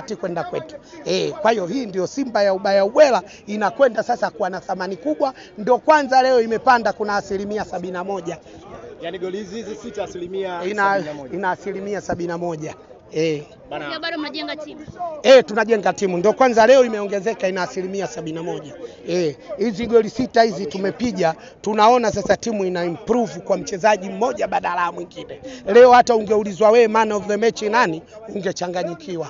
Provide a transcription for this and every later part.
penati kwenda kwetu. Kwa hiyo hii ndio Simba ya ubaya ubwela inakwenda sasa kuwa na thamani kubwa. Ndio kwanza leo imepanda kuna 71%. Yaani goli hizi 6 71%. Ina 71%. Bado mnajenga timu. Tunajenga timu. Ndio kwanza leo imeongezeka ina 71%. Hizi goli 6 hizi tumepiga, tunaona sasa timu ina improve kwa mchezaji mmoja badala ya mwingine. Leo hata ungeulizwa wewe man of the match nani, ungechanganyikiwa.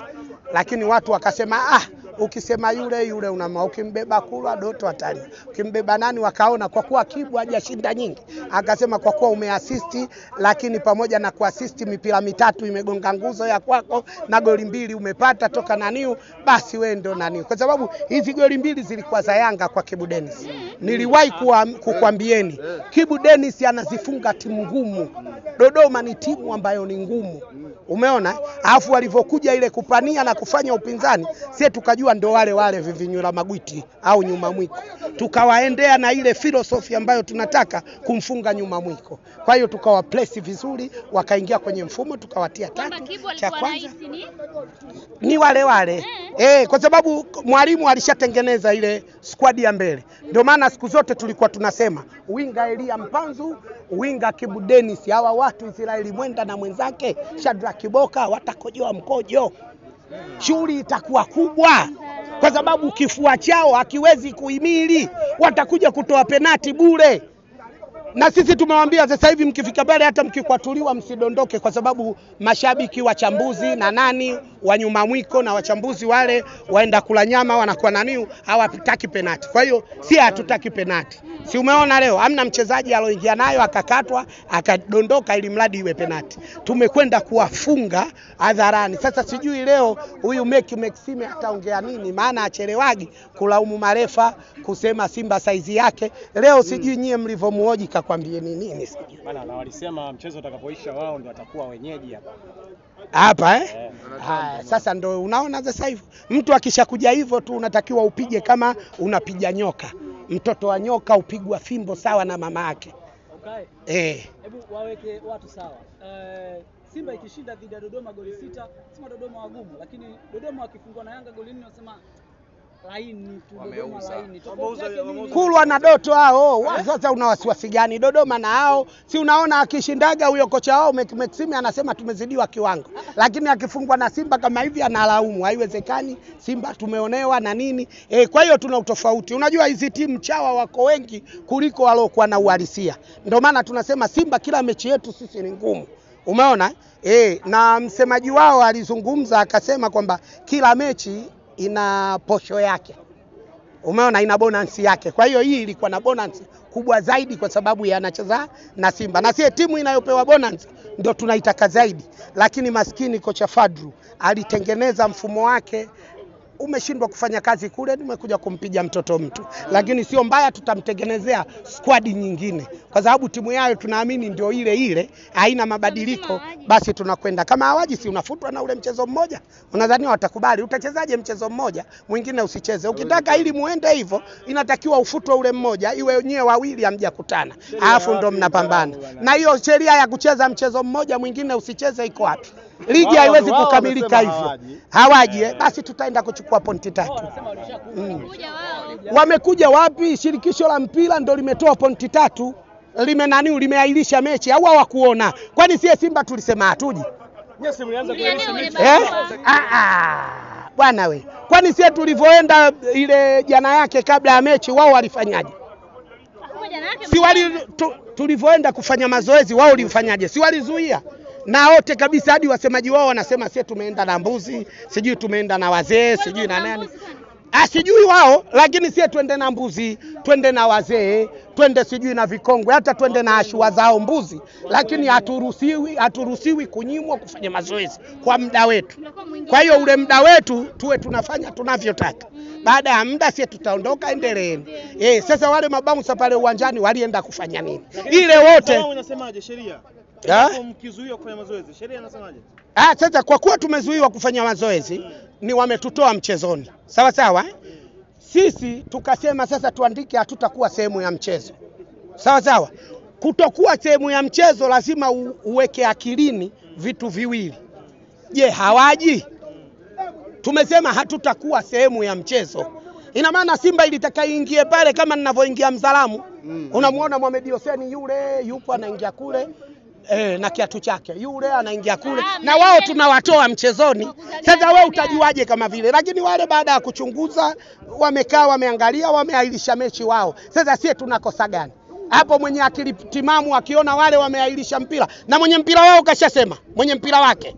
Lakini watu wakasema ukisema yule unama, ukimbeba Kulwa Doto hatari. Ukimbeba nani wakaona kwa kuwa Kibu hajashinda nyingi. Akasema kwa kuwa umeassist, lakini pamoja na kuassist mipira 3 imegonga nguzo ya kwako na goli 2 umepata toka naniu, basi wewe ndo naniu. Kwa sababu hizi goli 2 zilikuwa za Yanga kwa Kibu Dennis. Niliwahi kukwambieni Kibu Dennis anazifunga timu ngumu. Dodoma ni timu ambayo ni ngumu. Umeona? Alafu walivyokuja ile kupania na kufanya upinzani, sisi tukajua ndo wale Vivinyula Magwiti au Nyuma Mwiko. Tukawaendea na ile philosophy ambayo tunataka kumfunga Nyuma Mwiko. Kwa hiyo tukawa place vizuri, wakaingia kwenye mfumo, tukawatia 3. Cha kwanza ni wale. Kwa sababu mwalimu alishatengeneza ile squad ya mbele. Ndio maana siku zote tulikuwa tunasema winga Elia Mpanzu, winga Kibu Dennis, hawa watu Israeli Mwenda na mwenzake Shadrack Kiboka watakojoa mkojo. Shughuli itakuwa kubwa kwa sababu kifua chao hakiwezi kuhimili, watakuja kutoa penati bure. Na sisi tumewaambia sasa hivi mkifika pale hata mkikwatuliwa msidondoke, kwa sababu mashabiki wachambuzi na nani wa Nyuma Mwiko na wachambuzi wale waenda kula nyama wanakuwa nani hawataki penati. Kwa hiyo si hatutaki penati. Si umeona leo hamna mchezaji aloingia nayo akakatwa akadondoka ili mradi iwe penati. Tumekwenda kuwafunga hadharani. Sasa sijui leo huyu Maxime ataongea nini, maana achelewagi kulaumu marefa kusema Simba saizi yake. Leo sijui nyie mlivyomuoji kakwambieni nini sijui. Bana na walisema mchezo utakapoisha wao ndio watakuwa wenyeji hapa. Sasa ndo unaona sasa hivi mtu akishakuja hivyo tu unatakiwa upige kama unapiga nyoka. Mtoto wa nyoka upigwa fimbo sawa na mama yake. Hebu waweke watu sawa. Simba ikishinda dhidi ya Dodoma goli 6, sema Dodoma wagumu, lakini Dodoma wakifungwa na Yanga goli 4 wasema laini tu, Dodoma laini. Kulwa na Doto hao, sasa una wasiwasi gani? Dodoma na hao, si unaona akishindaga huyo kocha wao Maxime anasema tumezidiwa kiwango. Lakini akifungwa na Simba kama hivi analaumu, haiwezekani, Simba tumeonewa na nini. Kwa hiyo tuna utofauti. Unajua hizi timu chawa wako wengi kuliko walokuwa na uhalisia. Ndio maana tunasema Simba kila mechi yetu sisi ni ngumu. Umeona? Na msemaji wao alizungumza akasema kwamba kila mechi ina posho yake. Umeona, ina bonus yake. Kwa hiyo hii ilikuwa na bonus kubwa zaidi kwa sababu yanacheza na Simba. Na sisi timu inayopewa bonus ndio tunaitaka zaidi. Lakini maskini kocha Fadru alitengeneza mfumo wake, umeshindwa kufanya kazi kule, nimekuja kumpiga mtoto mtu. Lakini sio mbaya, tutamtengenezea squad nyingine. Kwa sababu timu yao tunaamini ndio ile, haina mabadiliko, basi tunakwenda. Kama hawaji si unafutwa na ule mchezo mmoja. Unadhani watakubali? Utachezaje mchezo mmoja, mwingine usicheze? Ukitaka ili muende hivyo, inatakiwa ufutwe ule mmoja, iwe wenyewe wawili hamjakutana. Alafu ndo mnapambana. Na hiyo sheria ya kucheza mchezo mmoja mwingine usicheze iko wapi? Ligi haiwezi kukamilika hivyo. Hawaji, basi tutaenda kuchukua pointi 3. Wamekuja wapi? Shirikisho la mpira ndo limetoa pointi 3. Limeahirisha mechi au hawakuona? Kwani sie Simba tulisema hatuji? Nyesi mlianza kuahirisha mechi. Bwana we. Kwani sie tulivyoenda ile jana yake kabla ya mechi wao walifanyaje? Si tulivyoenda kufanya mazoezi wao walifanyaje? Si walizuia? Na wote kabisa hadi wasemaji wao wanasema sisi tumeenda na mbuzi, sijui tumeenda na wazee, sijui na nani. Sijui wao, lakini sisi twende na mbuzi, twende na wazee, twende sijui na vikongwe, hata twende na ashua zao mbuzi, lakini haturuhusiwi kunyimwa kufanya mazoezi kwa muda wetu. Kwa hiyo ule muda wetu tuwe tunafanya tunavyotaka. Baada ya muda sisi tutaondoka, endeleeni. Sasa wale mabouncer pale uwanjani walienda kufanya nini? Ile wote unasemaje sheria? Mkizuiwa kufanya mazoezi, sheria inasemaje? Sasa kwa kuwa tumezuiwa kufanya mazoezi, ni wametutoa mchezoni. Sawa sawa? Sisi tukasema sasa tuandike hatutakuwa sehemu ya mchezo. Sawa sawa? Kutokuwa sehemu ya mchezo lazima uweke akilini vitu viwili. Je, hawaji? tumesema hatutakuwa sehemu ya mchezo. Ina maana Simba ilitaka ingie pale kama ninavyoingia Mzalamu. Unamuona Mohamed Hussein yule yupo anaingia kule na kiatu chake. Yule anaingia kule na wao tunawatoa mchezoni. Sasa wewe utajuaje kama vile? Lakini wale baada ya kuchunguza wamekaa wameangalia wameahirisha mechi wao. Sasa sisi tunakosa gani? Hapo mwenye akili timamu akiona wale wameahirisha mpira na mwenye mpira wao kashasema, mwenye mpira wake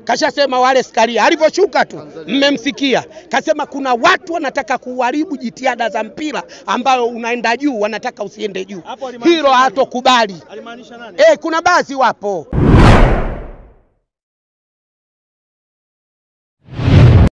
kashasema wale Skaria alivyoshuka tu mmemsikia kasema kuna watu wanataka kuharibu jitihada za mpira ambayo unaenda juu wanataka usiende juu. Hilo hatokubali. Alimaanisha nani? Kuna baadhi wapo